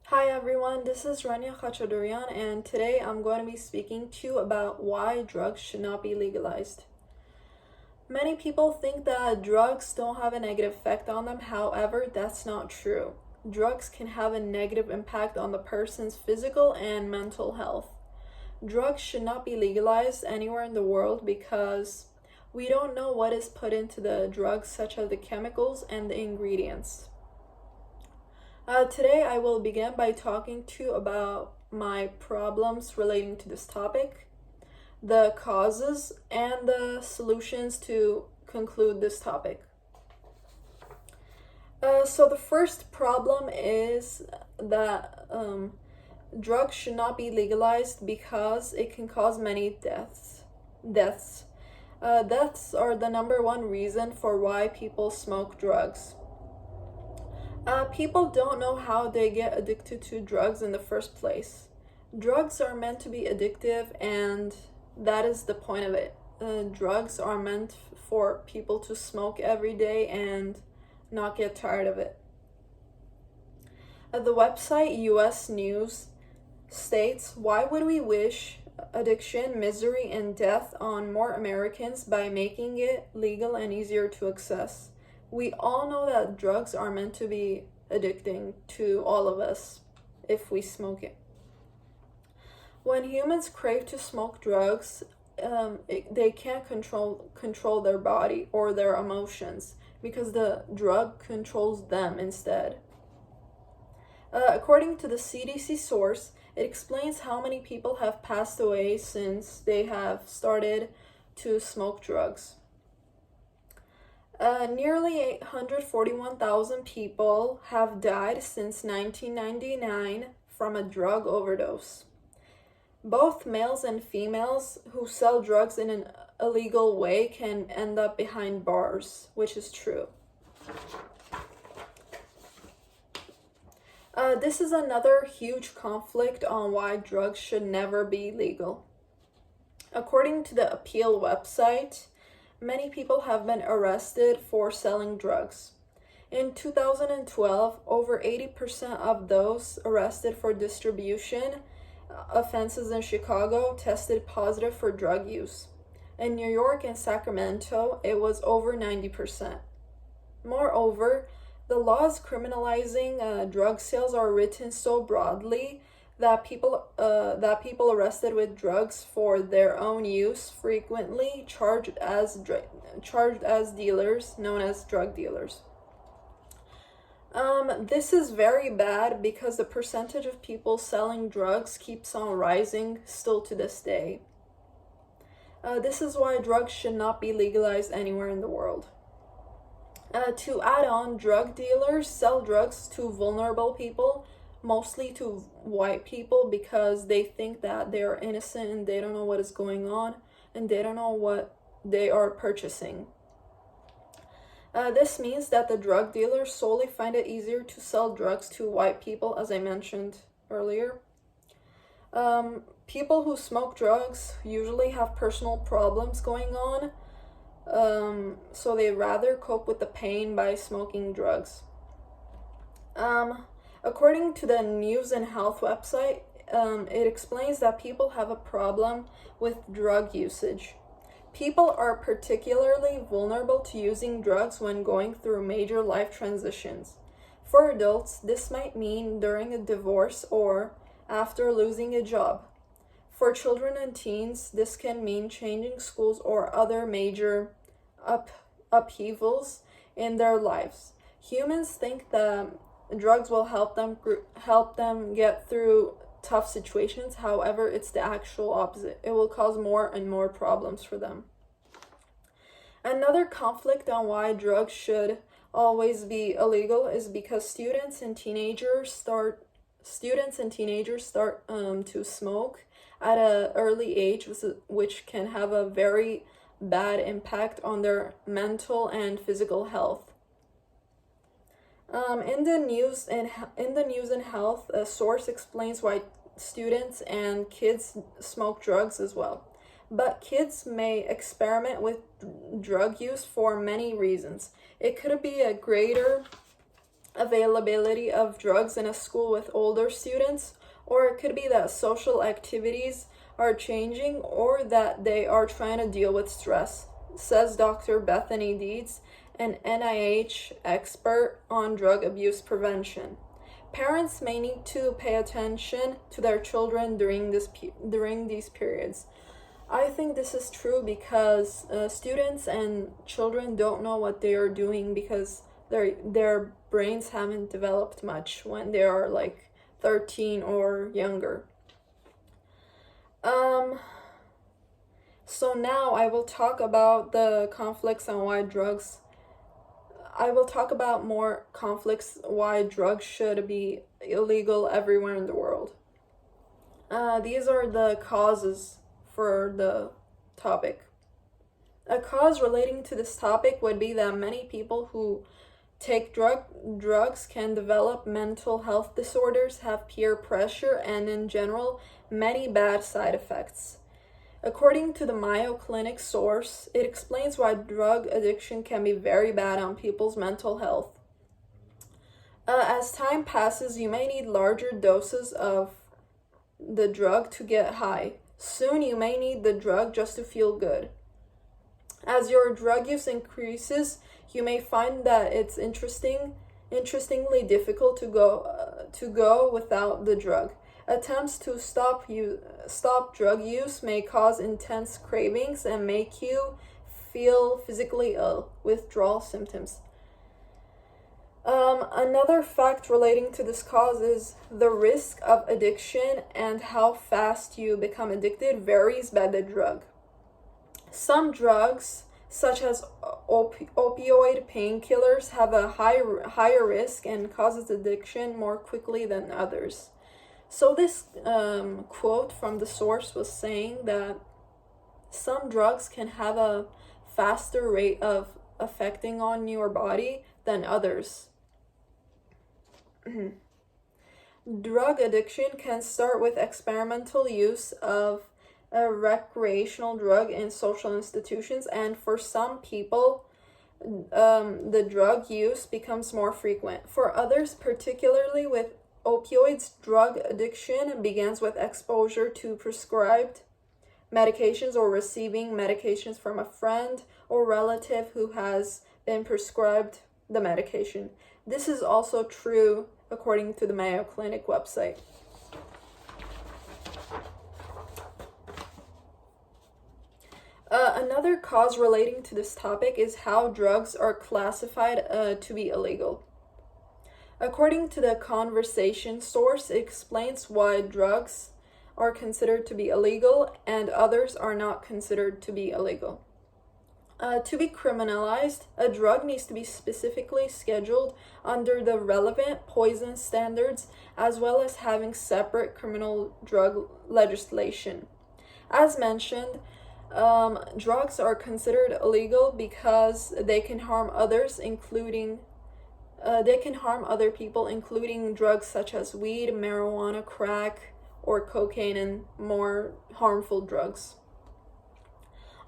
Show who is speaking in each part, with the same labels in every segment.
Speaker 1: Hi everyone, this is Rania Khachadurian, and today I'm going to be speaking to you about why drugs should not be legalized. Many people think that drugs don't have a negative effect on them, however, that's not true. Drugs can have a negative impact on the person's physical and mental health. Drugs should not be legalized anywhere in the world because we don't know what is put into the drugs, such as the chemicals and the ingredients. Today I will begin by talking to you about my problems relating to this topic, the causes, and the solutions to conclude this topic. So the first problem is that drugs should not be legalized because it can cause many deaths. Deaths are the number one reason for why people smoke drugs. People don't know how they get addicted to drugs in the first place. Drugs are meant to be addictive, and that is the point of it. Drugs are meant for people to smoke every day and not get tired of it. The website US News states, "Why would we wish addiction, misery, and death on more Americans by making it legal and easier to access? We all know that drugs are meant to be addicting to all of us if we smoke it." When humans crave to smoke drugs, they can't control their body or their emotions because the drug controls them instead. According to the CDC source, it explains how many people have passed away since they have started to smoke drugs. Nearly 841,000 people have died since 1999 from a drug overdose. Both males and females who sell drugs in an illegal way can end up behind bars, which is true. This is another huge conflict on why drugs should never be legal. According to the appeal website, many people have been arrested for selling drugs. In 2012, over 80% of those arrested for distribution offenses in Chicago tested positive for drug use. In New York and Sacramento, it was over 90%. Moreover, the laws criminalizing drug sales are written so broadly that people arrested with drugs for their own use frequently charged as dealers, known as drug dealers. This is very bad because the percentage of people selling drugs keeps on rising still to this day. This is why drugs should not be legalized anywhere in the world. To add on, drug dealers sell drugs to vulnerable people, mostly to white people, because they think that they are innocent and they don't know what is going on and they don't know what they are purchasing. This means that the drug dealers solely find it easier to sell drugs to white people, as I mentioned earlier. People who smoke drugs usually have personal problems going on, so they rather cope with the pain by smoking drugs. According to the News and Health website, it explains that people have a problem with drug usage. People are particularly vulnerable to using drugs when going through major life transitions. For adults, this might mean during a divorce or after losing a job. For children and teens, this can mean changing schools or other major upheavals in their lives. Humans think that drugs will help them get through tough situations. However, it's the actual opposite. It will cause more and more problems for them. Another conflict on why drugs should always be illegal is because students and teenagers start to smoke at an early age, which can have a very bad impact on their mental and physical health. In the News and Health, a source explains why students and kids smoke drugs as well. But kids may experiment with drug use for many reasons. It could be a greater availability of drugs in a school with older students, or it could be that social activities are changing or that they are trying to deal with stress, says Dr. Bethany Deeds, an NIH expert on drug abuse prevention. Parents may need to pay attention to their children during these periods. I think this is true because students and children don't know what they are doing because their brains haven't developed much when they are like 13 or younger. So now I will talk about the conflicts and why drugs. I will talk about more conflicts why drugs should be illegal everywhere in the world. These are the causes for the topic. A cause relating to this topic would be that many people who take drugs can develop mental health disorders, have peer pressure, and in general, many bad side effects. According to the Mayo Clinic source, it explains why drug addiction can be very bad on people's mental health. As time passes, you may need larger doses of the drug to get high. Soon you may need the drug just to feel good. As your drug use increases, you may find that it's interestingly difficult to go without the drug. Attempts to stop drug use may cause intense cravings and make you feel physically ill, withdrawal symptoms. Another fact relating to this cause is the risk of addiction and how fast you become addicted varies by the drug. Some drugs, such as opioid painkillers, have a higher risk and causes addiction more quickly than others. So this quote from the source was saying that some drugs can have a faster rate of affecting on your body than others. Drug addiction can start with experimental use of a recreational drug in social institutions, and for some people, the drug use becomes more frequent. For others, particularly with opioids, drug addiction begins with exposure to prescribed medications or receiving medications from a friend or relative who has been prescribed the medication. This is also true according to the Mayo Clinic website. Another cause relating to this topic is how drugs are classified to be illegal. According to the conversation source, it explains why drugs are considered to be illegal and others are not considered to be illegal. To be criminalized, a drug needs to be specifically scheduled under the relevant poison standards, as well as having separate criminal drug legislation. As mentioned, drugs are considered illegal because they can harm others, including other people, including drugs such as weed, marijuana, crack, or cocaine, and more harmful drugs.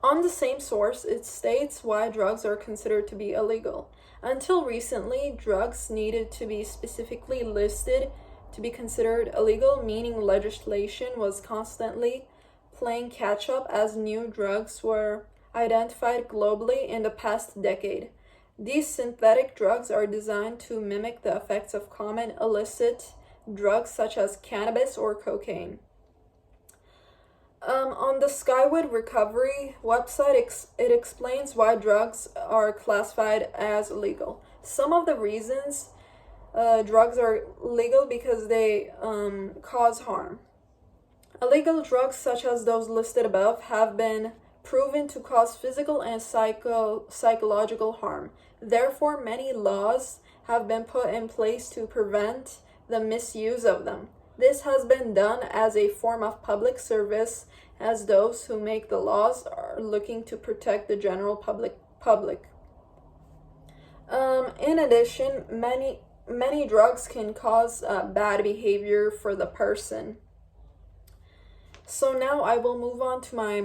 Speaker 1: On the same source, it states why drugs are considered to be illegal. Until recently, drugs needed to be specifically listed to be considered illegal, meaning legislation was constantly playing catch-up as new drugs were identified globally in the past decade. These synthetic drugs are designed to mimic the effects of common illicit drugs such as cannabis or cocaine. On the Skywood Recovery website, it explains why drugs are classified as illegal. Some of the reasons drugs are legal because they cause harm. Illegal drugs such as those listed above have been proven to cause physical and psychological harm. Therefore, many laws have been put in place to prevent the misuse of them. This has been done as a form of public service, as those who make the laws are looking to protect the general public. In addition, many drugs can cause bad behavior for the person. So now I will move on to my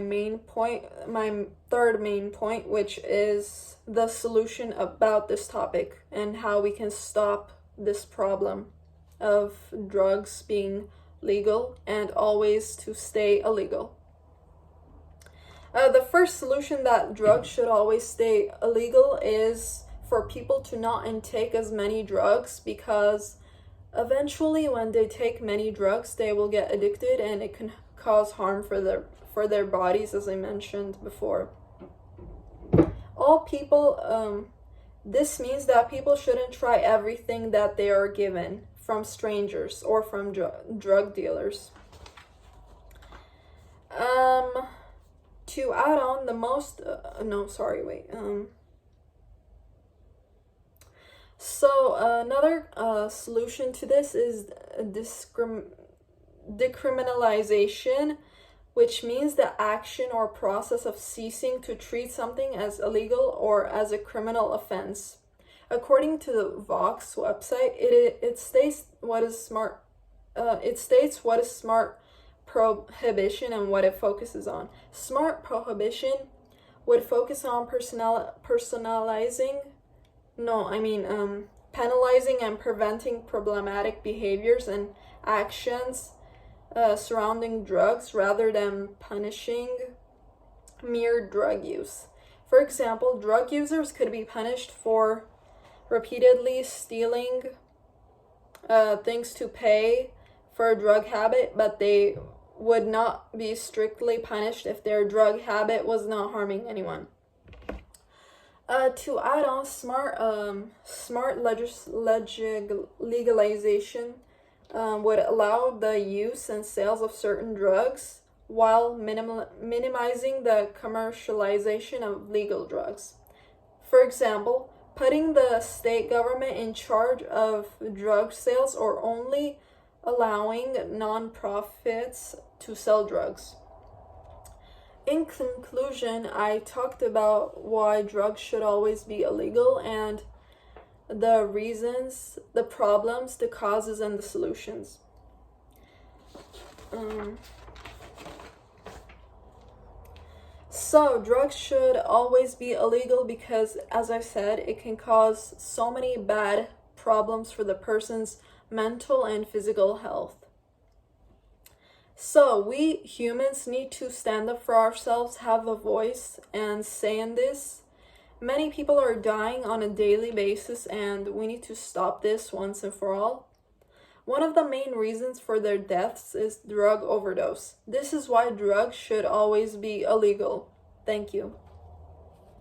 Speaker 1: third main point, which is the solution about this topic and how we can stop this problem of drugs being legal and always to stay illegal. The first solution that drugs should always stay illegal is for people to not intake as many drugs, because eventually when they take many drugs they will get addicted and it can cause harm for their bodies, as I mentioned before. All people, this means that people shouldn't try everything that they are given from strangers or from drug dealers. To add on, so another solution to this is decriminalization, which means the action or process of ceasing to treat something as illegal or as a criminal offense. According to the Vox website, it states what is smart. It states what is smart prohibition and what it focuses on. Smart prohibition would focus on penalizing and preventing problematic behaviors and actions surrounding drugs rather than punishing mere drug use. For example, drug users could be punished for repeatedly stealing things to pay for a drug habit, but they would not be strictly punished if their drug habit was not harming anyone. To add on, smart legalization would allow the use and sales of certain drugs while minimizing the commercialization of legal drugs. For example, putting the state government in charge of drug sales or only allowing non-profits to sell drugs. In conclusion, I talked about why drugs should always be illegal and the reasons, the problems, the causes, and the solutions. So, drugs should always be illegal because, as I said, it can cause so many bad problems for the person's mental and physical health. So, we humans need to stand up for ourselves, have a voice, and say in this. Many people are dying on a daily basis, and we need to stop this once and for all. One of the main reasons for their deaths is drug overdose. This is why drugs should always be illegal. Thank you.